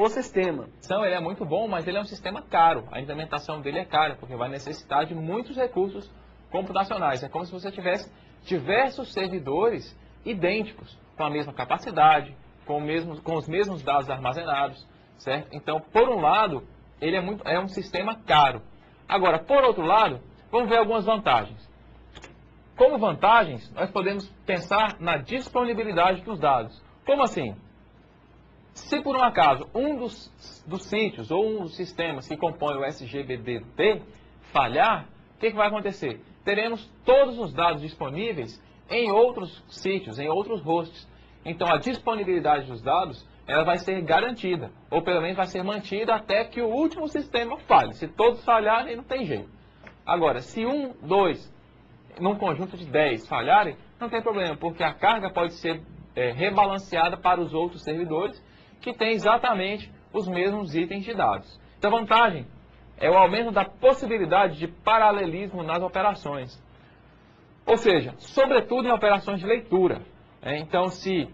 o sistema. Então, ele é muito bom, mas ele é um sistema caro. A implementação dele é cara, porque vai necessitar de muitos recursos computacionais. É como se você tivesse diversos servidores idênticos, com a mesma capacidade, com os mesmos dados armazenados, certo? Então, por um lado, ele é um sistema caro. Agora, por outro lado, vamos ver algumas vantagens. Como vantagens, nós podemos pensar na disponibilidade dos dados. Como assim? Se por um acaso um dos sítios ou um dos sistemas que compõe o SGBD falhar, o que vai acontecer? Teremos todos os dados disponíveis em outros sítios, em outros hosts. Então a disponibilidade dos dados ela vai ser garantida, ou pelo menos vai ser mantida até que o último sistema falhe. Se todos falharem, não tem jeito. Agora, se um, dois, num conjunto de 10 falharem, não tem problema, porque a carga pode ser rebalanceada para os outros servidores que têm exatamente os mesmos itens de dados. Então a vantagem é o aumento da possibilidade de paralelismo nas operações. Ou seja, sobretudo em operações de leitura. Então, se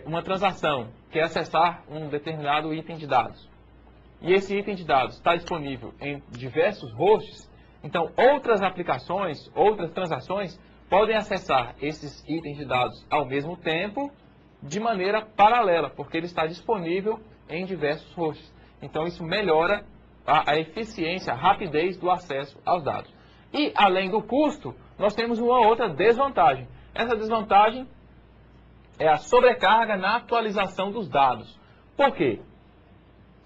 uma transação quer acessar um determinado item de dados, e esse item de dados está disponível em diversos hosts, então outras aplicações, outras transações podem acessar esses itens de dados ao mesmo tempo, de maneira paralela, porque ele está disponível em diversos hosts. Então isso melhora a eficiência, a rapidez do acesso aos dados. E além do custo, nós temos uma outra desvantagem. Essa desvantagem é a sobrecarga na atualização dos dados. Por quê?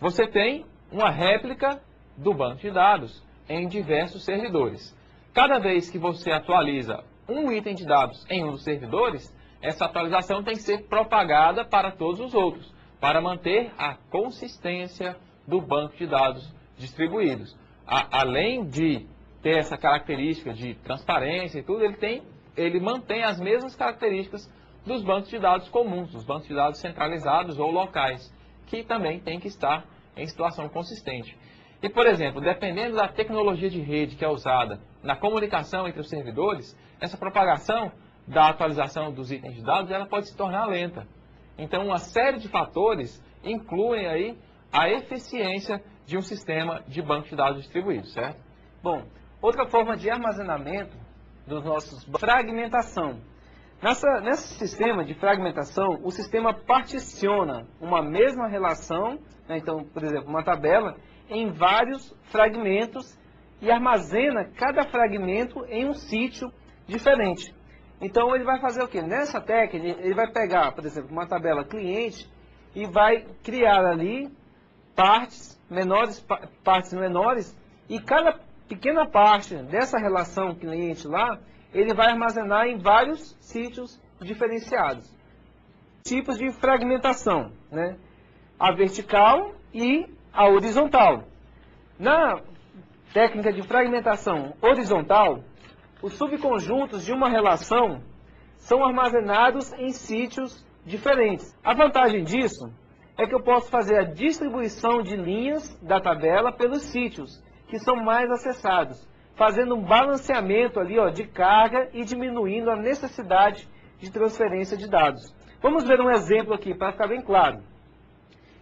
Você tem uma réplica do banco de dados em diversos servidores. Cada vez que você atualiza um item de dados em um dos servidores, essa atualização tem que ser propagada para todos os outros, para manter a consistência do banco de dados distribuídos. Além de ter essa característica de transparência e tudo, ele mantém as mesmas características dos bancos de dados comuns, dos bancos de dados centralizados ou locais, que também tem que estar em situação consistente. E, por exemplo, dependendo da tecnologia de rede que é usada na comunicação entre os servidores, essa propagação da atualização dos itens de dados ela pode se tornar lenta. Então, uma série de fatores incluem aí a eficiência de um sistema de banco de dados distribuído, certo? Bom, outra forma de armazenamento dos nossos fragmentação. Nesse sistema de fragmentação, o sistema particiona uma mesma relação, né, então, por exemplo, uma tabela, em vários fragmentos e armazena cada fragmento em um sítio diferente. Então, ele vai fazer o quê? Nessa técnica, ele vai pegar, por exemplo, uma tabela cliente e vai criar ali partes menores e cada pequena parte dessa relação cliente lá, ele vai armazenar em vários sítios diferenciados. Tipos de fragmentação, né? A vertical e a horizontal. Na técnica de fragmentação horizontal, os subconjuntos de uma relação são armazenados em sítios diferentes. A vantagem disso é que eu posso fazer a distribuição de linhas da tabela pelos sítios que são mais acessados, fazendo um balanceamento ali, ó, de carga e diminuindo a necessidade de transferência de dados. Vamos ver um exemplo aqui para ficar bem claro.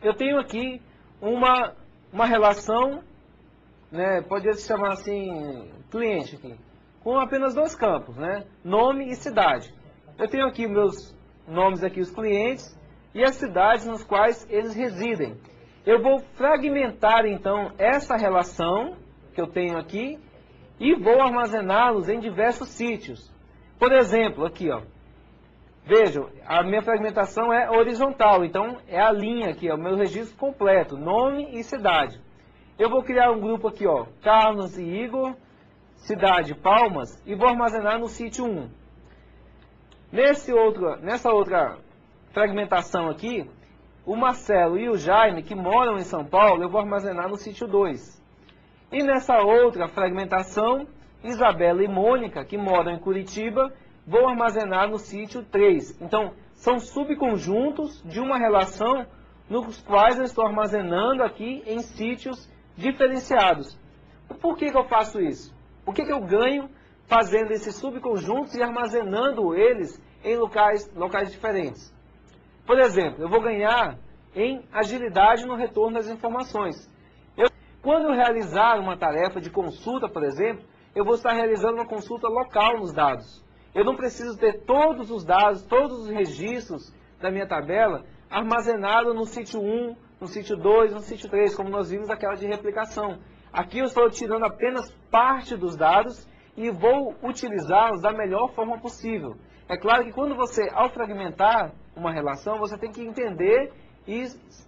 Eu tenho aqui uma relação, né, pode se chamar assim, cliente aqui, com apenas dois campos, né, nome e cidade. Eu tenho aqui meus nomes aqui, os clientes, e as cidades nas quais eles residem. Eu vou fragmentar então essa relação que eu tenho aqui e vou armazená-los em diversos sítios. Por exemplo, aqui, ó, vejam, a minha fragmentação é horizontal, então é a linha aqui, ó, o meu registro completo, nome e cidade. Eu vou criar um grupo aqui, ó, Carlos e Igor, cidade Palmas, e vou armazenar no sítio 1. Nessa outra fragmentação aqui, o Marcelo e o Jaime, que moram em São Paulo, eu vou armazenar no sítio 2. E nessa outra fragmentação, Isabela e Mônica, que moram em Curitiba, vou armazenar no sítio 3. Então, são subconjuntos de uma relação nos quais eu estou armazenando aqui em sítios diferenciados. Por que eu faço isso? O que eu ganho fazendo esses subconjuntos e armazenando eles em locais diferentes? Por exemplo, eu vou ganhar em agilidade no retorno das informações. Quando eu realizar uma tarefa de consulta, por exemplo, eu vou estar realizando uma consulta local nos dados. Eu não preciso ter todos os dados, todos os registros da minha tabela armazenados no sítio 1, no sítio 2, no sítio 3, como nós vimos aquela de replicação. Aqui eu estou tirando apenas parte dos dados e vou utilizá-los da melhor forma possível. É claro que quando você, ao fragmentar uma relação, você tem que entender e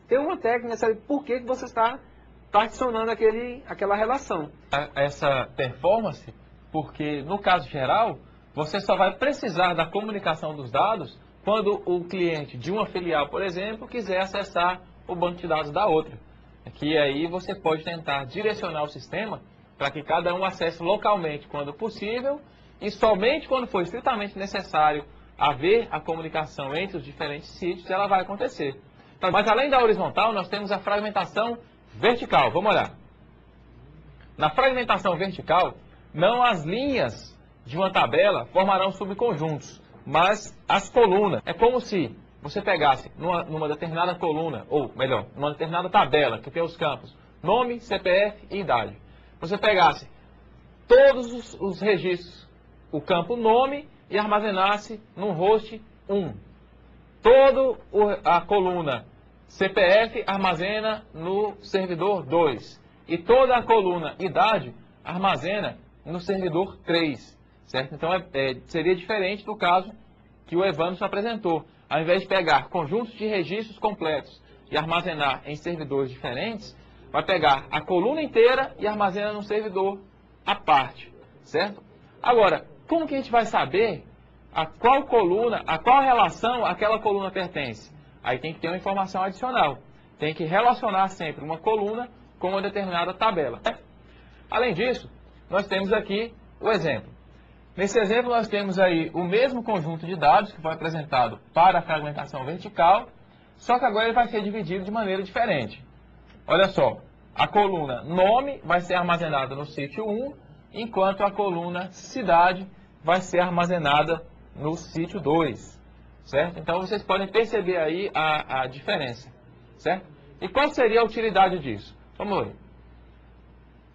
ter uma técnica, saber por que você está particionando aquela relação. Essa performance, porque no caso geral, você só vai precisar da comunicação dos dados quando o cliente de uma filial, por exemplo, quiser acessar o banco de dados da outra. Que aí você pode tentar direcionar o sistema para que cada um acesse localmente quando possível e somente quando for estritamente necessário haver a comunicação entre os diferentes sítios, ela vai acontecer. Mas além da horizontal, nós temos a fragmentação vertical. Vamos olhar. Na fragmentação vertical, não as linhas de uma tabela formarão subconjuntos, mas as colunas. É como se você pegasse numa determinada coluna, ou melhor, numa determinada tabela que tem os campos nome, CPF e idade. Você pegasse todos os registros, o campo nome, e armazenasse no host 1. Toda a coluna CPF armazena no servidor 2. E toda a coluna idade armazena no servidor 3. Certo? Então seria diferente do caso que o Evandro apresentou. Ao invés de pegar conjuntos de registros completos e armazenar em servidores diferentes, vai pegar a coluna inteira e armazena num servidor à parte. Certo? Agora, como que a gente vai saber a qual coluna, a qual relação aquela coluna pertence? Aí tem que ter uma informação adicional. Tem que relacionar sempre uma coluna com uma determinada tabela. Além disso, nós temos aqui o exemplo. Nesse exemplo, nós temos aí o mesmo conjunto de dados que foi apresentado para a fragmentação vertical, só que agora ele vai ser dividido de maneira diferente. Olha só, a coluna nome vai ser armazenada no sítio 1, enquanto a coluna cidade vai ser armazenada no sítio 2. Certo? Então, vocês podem perceber aí a diferença. Certo? E qual seria a utilidade disso? Vamos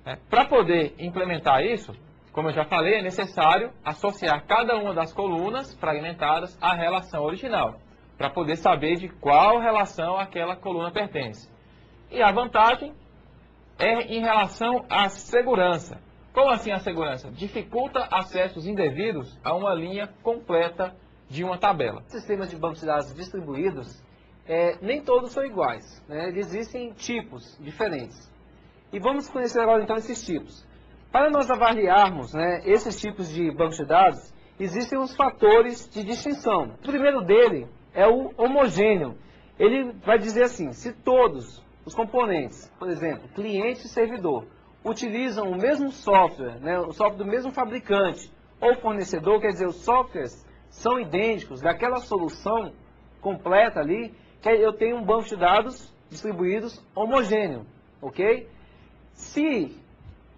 ver. Para poder implementar isso, como eu já falei, é necessário associar cada uma das colunas fragmentadas à relação original, para poder saber de qual relação aquela coluna pertence. E a vantagem é em relação à segurança. Como assim a segurança? Dificulta acessos indevidos a uma linha completa de uma tabela. Sistemas de banco de dados distribuídos, nem todos são iguais, né? Existem tipos diferentes. E vamos conhecer agora então esses tipos. Para nós avaliarmos, né, esses tipos de banco de dados, existem uns fatores de distinção. O primeiro dele é o homogêneo. Ele vai dizer assim, se todos os componentes, por exemplo, cliente e servidor, utilizam o mesmo software, né, o software do mesmo fabricante ou fornecedor, quer dizer, os softwares são idênticos daquela solução completa ali, que eu tenho um banco de dados distribuídos homogêneo, ok? Se,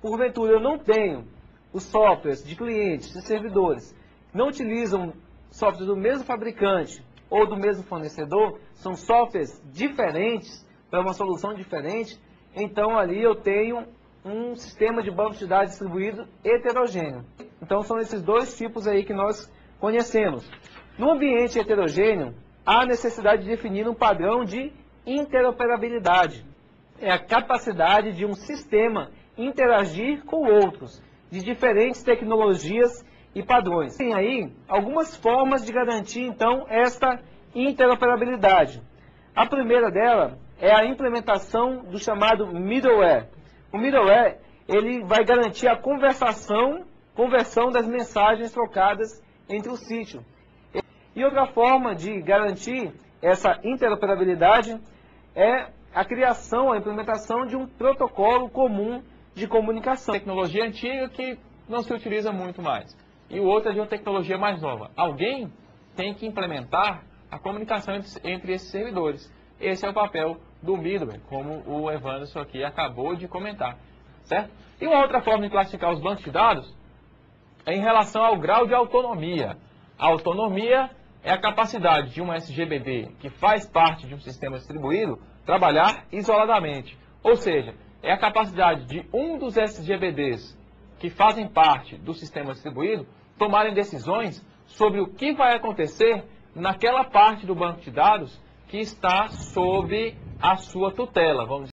porventura, eu não tenho os softwares de clientes e servidores, não utilizam softwares do mesmo fabricante ou do mesmo fornecedor, são softwares diferentes, para uma solução diferente, então ali eu tenho um sistema de banco de dados distribuído heterogêneo. Então são esses dois tipos aí que nós conhecemos. No ambiente heterogêneo, há necessidade de definir um padrão de interoperabilidade. É a capacidade de um sistema interagir com outros, de diferentes tecnologias e padrões. Tem aí algumas formas de garantir, então, esta interoperabilidade. A primeira dela é a implementação do chamado middleware. O middleware, ele vai garantir a conversão das mensagens trocadas entre o sítio. E outra forma de garantir essa interoperabilidade é a criação, a implementação de um protocolo comum de comunicação. Tecnologia antiga que não se utiliza muito mais. E o outro é de uma tecnologia mais nova. Alguém tem que implementar a comunicação entre esses servidores. Esse é o papel do middleware, como o Evandro aqui acabou de comentar. Certo? E uma outra forma de classificar os bancos de dados é em relação ao grau de autonomia. A autonomia é a capacidade de um SGBD que faz parte de um sistema distribuído trabalhar isoladamente. Ou seja, é a capacidade de um dos SGBDs que fazem parte do sistema distribuído tomarem decisões sobre o que vai acontecer naquela parte do banco de dados que está sob a sua tutela, vamos